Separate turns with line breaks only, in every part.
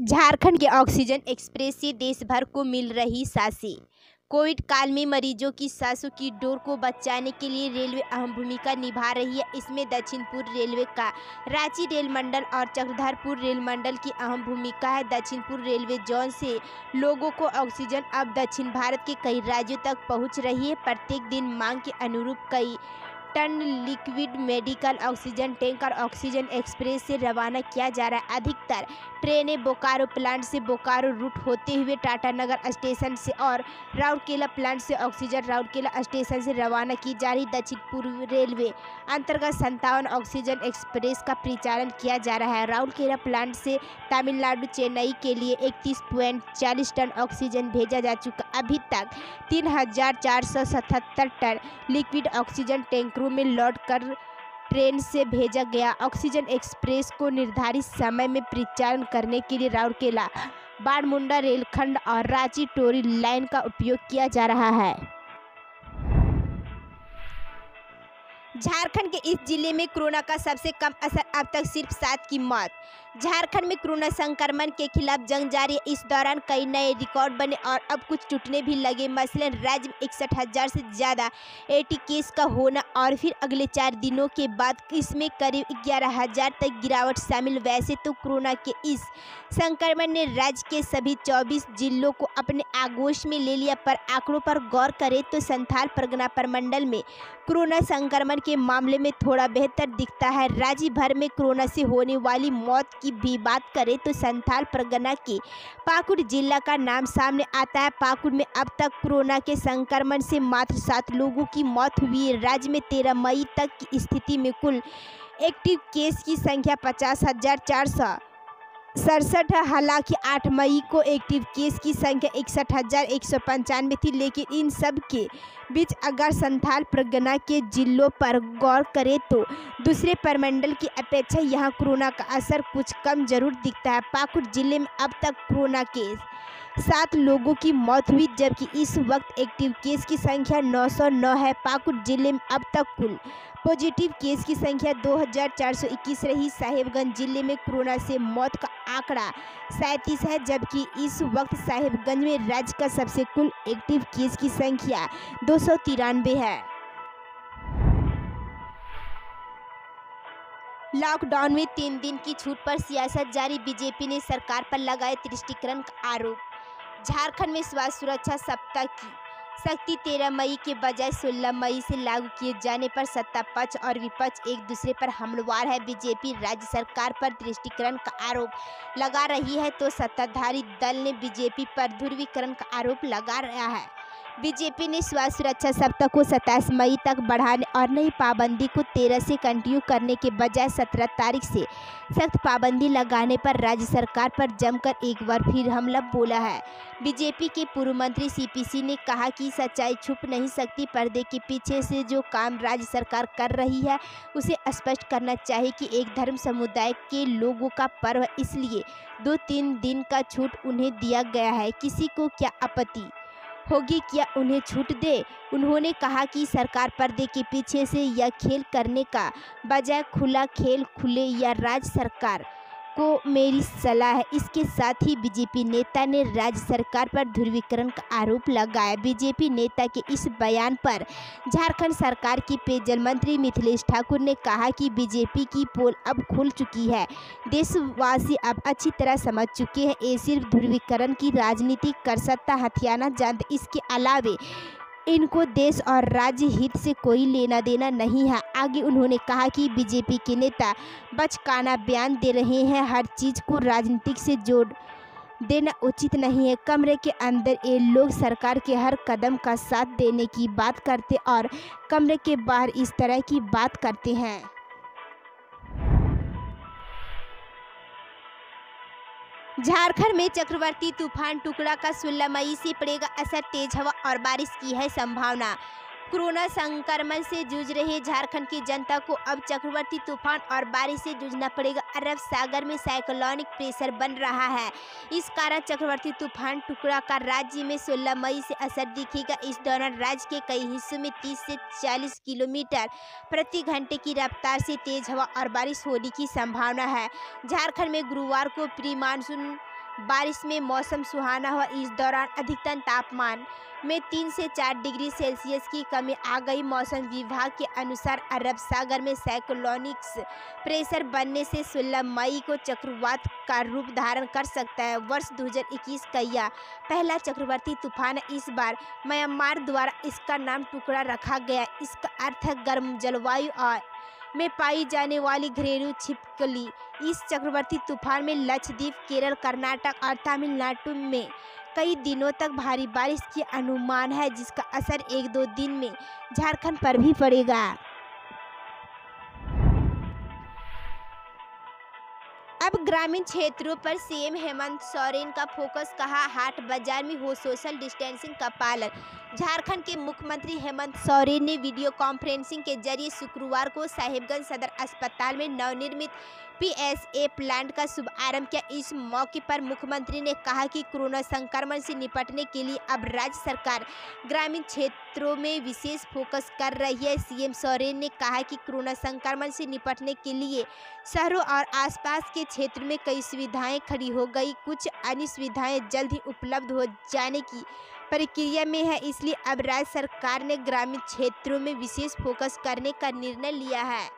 झारखंड के oxygen express से देश भर को मिल रही सांसें। कोविड काल में मरीजों की सांसों की डोर को बचाने के लिए रेलवे अहम भूमिका निभा रही है। इसमें दक्षिण पूर्व रेलवे का रांची रेल मंडल और चक्रधरपुर रेल मंडल की अहम भूमिका है। दक्षिण पूर्व रेलवे जोन से लोगों को ऑक्सीजन अब दक्षिण भारत के कई राज्यों तक पहुंच रही है। प्रत्येक दिन मांग के अनुरूप कई ton liquid medical oxygen tanker oxygen express से रवाना किया जा रहा है। अधिकतर ट्रेनें बोकारो प्लांट से बोकारो रूट होते हुए टाटानगर स्टेशन से और राउरकेला प्लांट से ऑक्सीजन राउरकेला स्टेशन से रवाना की जा रही। दक्षिण पूर्व रेलवे अंतर्गत 57 ऑक्सीजन एक्सप्रेस का परिचालन किया जा रहा है। राउरकेला प्लांट से तमिलनाडु चेन्नई के लिए 31.40 टन ऑक्सीजन भेजा जा चुका। अभी तक 3,477 टन लिक्विड ऑक्सीजन टैंकरों में लोड कर ट्रेन से भेजा गया। ऑक्सीजन एक्सप्रेस को निर्धारित समय में परिचालन करने के लिए राउरकेला बाणमुंडा रेलखंड और रांची टोरी लाइन का उपयोग किया जा रहा है। झारखंड के इस जिले में कोरोना का सबसे कम असर, अब तक सिर्फ 7 की मौत। झारखंड में कोरोना संक्रमण के खिलाफ जंग जारी है। इस दौरान कई नए रिकॉर्ड बने और अब कुछ टूटने भी लगे। मसलन राज्य में 61,000 से ज़्यादा 80 केस का होना और फिर अगले 4 दिनों के बाद इसमें करीब 11,000 तक गिरावट शामिल। वैसे तो कोरोना के इस संक्रमण ने राज्य के सभी 24 जिलों को अपने आगोश में ले लिया, पर आंकड़ों पर गौर करें तो संथाल परगना प्रमंडल में कोरोना संक्रमण के मामले में थोड़ा बेहतर दिखता है। राज्य भर में कोरोना से होने वाली मौत की भी बात करें तो संथाल परगना के पाकुड़ जिला का नाम सामने आता है। पाकुड़ में अब तक कोरोना के संक्रमण से मात्र 7 लोगों की मौत हुई है। राज्य में 13 मई तक की स्थिति में कुल एक्टिव केस की संख्या 50,467 है। हालांकि 8 मई को एक्टिव केस की संख्या 61,195 थी, लेकिन इन सब के बीच अगर संथाल परगना के जिलों पर गौर करें तो दूसरे प्रमंडल की अपेक्षा यहाँ कोरोना का असर कुछ कम जरूर दिखता है। पाकुड़ जिले में अब तक कोरोना के 7 लोगों की मौत हुई, जबकि इस वक्त एक्टिव केस की संख्या 909 है। पाकुड़ जिले में अब तक कुल पॉजिटिव केस की संख्या 2,421 रही। साहेबगंज जिले में कोरोना से मौत का आंकड़ा 37 है, जबकि इस वक्त साहेबगंज में राज्य का सबसे कुल एक्टिव केस की संख्या 293 है। लॉकडाउन में 3 दिन की छूट पर सियासत जारी। बीजेपी ने सरकार पर लगाए तुष्टिकरण का आरोप। झारखंड में स्वास्थ्य सुरक्षा सप्ताह की सख्ती 13 मई के बजाय 16 मई से लागू किए जाने पर सत्ता पक्ष और विपक्ष एक दूसरे पर हमलावर है। बीजेपी राज्य सरकार पर तुष्टिकरण का आरोप लगा रही है तो सत्ताधारी दल ने बीजेपी पर ध्रुवीकरण का आरोप लगा रहा है। बीजेपी ने स्वास्थ्य सुरक्षा सप्ताह को 27 मई तक बढ़ाने और नई पाबंदी को 13 से कंटिन्यू करने के बजाय 17 तारीख से सख्त पाबंदी लगाने पर राज्य सरकार पर जमकर एक बार फिर हमला बोला है। बीजेपी के पूर्व मंत्री सीपीसी ने कहा कि सच्चाई छुप नहीं सकती। पर्दे के पीछे से जो काम राज्य सरकार कर रही है उसे स्पष्ट करना चाहिए कि एक धर्म समुदाय के लोगों का पर्व है, इसलिए 2-3 दिन का छूट उन्हें दिया गया है। किसी को क्या आपत्ति होगी क्या उन्हें छूट दे। उन्होंने कहा कि सरकार पर्दे के पीछे से यह खेल करने का बजाय खुला खेल खुले। या राज्य सरकार को मेरी सलाह है। इसके साथ ही बीजेपी नेता ने राज्य सरकार पर ध्रुवीकरण का आरोप लगाया। बीजेपी नेता के इस बयान पर झारखंड सरकार के पेयजल मंत्री मिथिलेश ठाकुर ने कहा कि बीजेपी की पोल अब खुल चुकी है। देशवासी अब अच्छी तरह समझ चुके हैं ये सिर्फ ध्रुवीकरण की राजनीति कर सत्ता हथियाना जानते। इसके अलावे इनको देश और राज्य हित से कोई लेना देना नहीं है। आगे उन्होंने कहा कि बीजेपी के नेता बचकाना बयान दे रहे हैं। हर चीज़ को राजनीतिक से जोड़ देना उचित नहीं है। कमरे के अंदर ये लोग सरकार के हर कदम का साथ देने की बात करते और कमरे के बाहर इस तरह की बात करते हैं। झारखंड में चक्रवाती तूफान टुकड़ा का 16 मई से पड़ेगा असर। तेज हवा और बारिश की है संभावना। कोरोना संक्रमण से जूझ रहे झारखंड की जनता को अब चक्रवाती तूफान और बारिश से जूझना पड़ेगा। अरब सागर में साइक्लोनिक प्रेशर बन रहा है। इस कारण चक्रवाती तूफान टुकड़ा का राज्य में 16 मई से असर दिखेगा। इस दौरान राज्य के कई हिस्सों में 30 से 40 किलोमीटर प्रति घंटे की रफ्तार से तेज हवा और बारिश होने की संभावना है। झारखंड में गुरुवार को प्री मानसून बारिश में मौसम सुहाना हुआ। इस दौरान अधिकतम तापमान में 3 से 4 डिग्री सेल्सियस की कमी आ गई। मौसम विभाग के अनुसार अरब सागर में साइक्लोनिक प्रेशर बनने से 16 मई को चक्रवात का रूप धारण कर सकता है। वर्ष 2021 का यह पहला चक्रवाती तूफान है। इस बार म्यांमार द्वारा इसका नाम टुकड़ा रखा गया। इसका अर्थ है गर्म जलवायु और में पाई जाने वाली घरेलू छिपकली। इस चक्रवाती तूफान में लक्षद्वीप, केरल, कर्नाटक और तमिलनाडु में कई दिनों तक भारी बारिश की अनुमान है, जिसका असर 1-2 दिन में झारखंड पर भी पड़ेगा। अब ग्रामीण क्षेत्रों पर सीएम हेमंत सोरेन का फोकस, कहा हाट बाजार में हो सोशल डिस्टेंसिंग का पालन। झारखंड के मुख्यमंत्री हेमंत सोरेन ने वीडियो कॉन्फ्रेंसिंग के जरिए शुक्रवार को साहिबगंज सदर अस्पताल में नवनिर्मित पीएसए प्लांट का शुभारंभ किया। इस मौके पर मुख्यमंत्री ने कहा कि कोरोना संक्रमण से निपटने के लिए अब राज्य सरकार ग्रामीण क्षेत्रों में विशेष फोकस कर रही है। सीएम सोरेन ने कहा कि कोरोना संक्रमण से निपटने के लिए शहरों और आसपास के क्षेत्र में कई सुविधाएं खड़ी हो गई। कुछ अन्य सुविधाएं जल्द ही उपलब्ध हो जाने की प्रक्रिया में है, इसलिए अब राज्य सरकार ने ग्रामीण क्षेत्रों में विशेष फोकस करने का निर्णय लिया है।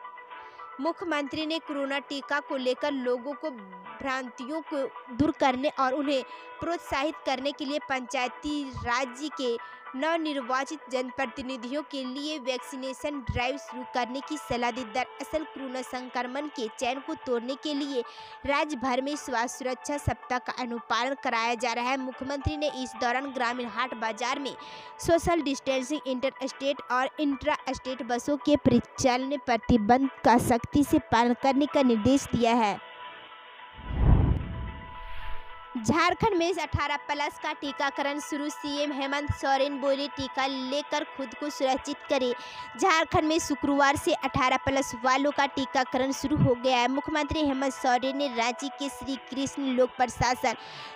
मुख्यमंत्री ने कोरोना टीका को लेकर लोगों को भ्रांतियों को दूर करने और उन्हें प्रोत्साहित करने के लिए पंचायती राज के नवनिर्वाचित जनप्रतिनिधियों के लिए वैक्सीनेशन ड्राइव शुरू करने की सलाह दी। दरअसल कोरोना संक्रमण के चैन को तोड़ने के लिए राज्य भर में स्वास्थ्य सुरक्षा सप्ताह का अनुपालन कराया जा रहा है। मुख्यमंत्री ने इस दौरान ग्रामीण हाट बाजार में सोशल डिस्टेंसिंग, इंटर स्टेट और इंट्रा स्टेट बसों के परिचालन प्रतिबंध का सख्ती से पालन करने का निर्देश दिया है। झारखंड में 18+ का टीकाकरण शुरू, सीएम हेमंत सोरेन बोले टीका लेकर खुद को सुरक्षित करें। झारखंड में शुक्रवार से 18+ वालों का टीकाकरण शुरू हो गया है। मुख्यमंत्री हेमंत सोरेन ने रांची के श्री कृष्ण लोक प्रशासन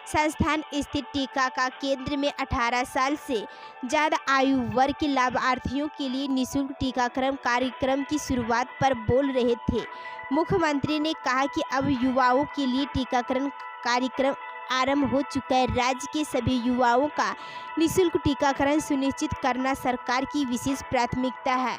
संस्थान स्थित टीका केंद्र में 18 साल से ज़्यादा आयु वर्ग के लाभार्थियों के लिए निःशुल्क टीकाकरण कार्यक्रम की शुरुआत पर बोल रहे थे। मुख्यमंत्री ने कहा कि अब युवाओं के लिए टीकाकरण कार्यक्रम आरंभ हो चुका है। राज्य के सभी युवाओं का निःशुल्क टीकाकरण सुनिश्चित करना सरकार की विशेष प्राथमिकता है।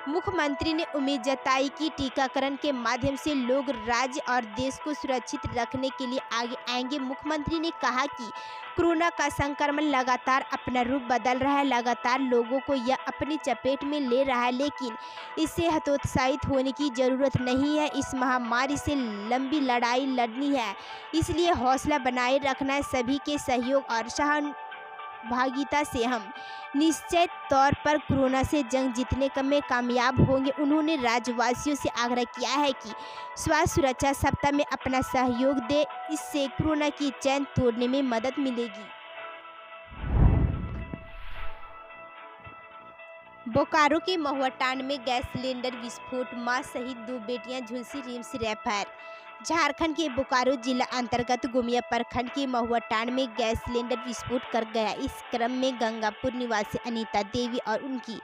मुख्यमंत्री ने उम्मीद जताई कि टीकाकरण के माध्यम से लोग राज्य और देश को सुरक्षित रखने के लिए आगे आएंगे। मुख्यमंत्री ने कहा कि कोरोना का संक्रमण लगातार अपना रूप बदल रहा है, लगातार लोगों को यह अपनी चपेट में ले रहा है, लेकिन इससे हतोत्साहित होने की ज़रूरत नहीं है। इस महामारी से लंबी लड़ाई लड़नी है, इसलिए हौसला बनाए रखना है। सभी के सहयोग और सहभागिता से हम निश्चित तौर पर कोरोना से जंग जीतने में कामयाब होंगे। उन्होंने राज्यवासियों से आग्रह किया है कि स्वास्थ्य सुरक्षा सप्ताह में अपना सहयोग दे, इससे कोरोना की चैन तोड़ने में मदद मिलेगी। बोकारो के महुआटांड में गैस सिलेंडर विस्फोट, मां सहित 2 बेटियां झुलसी रिम्स रेफर। झारखंड के बोकारो जिला अंतर्गत गोमिया प्रखंड के महुआटांड में गैस सिलेंडर विस्फोट कर गया। इस क्रम में गंगापुर निवासी अनीता देवी और उनकी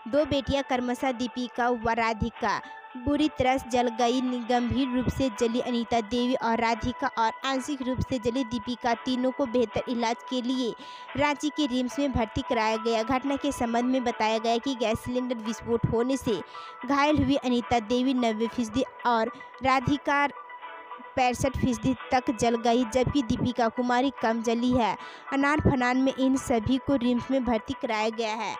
2 बेटियां क्रमशः दीपिका व राधिका बुरी तरह जल गई। गंभीर रूप से जली अनीता देवी और राधिका और आंशिक रूप से जली दीपिका, तीनों को बेहतर इलाज के लिए रांची के रिम्स में भर्ती कराया गया। घटना के संबंध में बताया गया कि गैस सिलेंडर विस्फोट होने से घायल हुई अनीता देवी 90% और राधिका 65% तक जल गई, जबकि दीपिका कुमारी कम जली है। अनार फनान में इन सभी को रिम्स में भर्ती कराया गया है।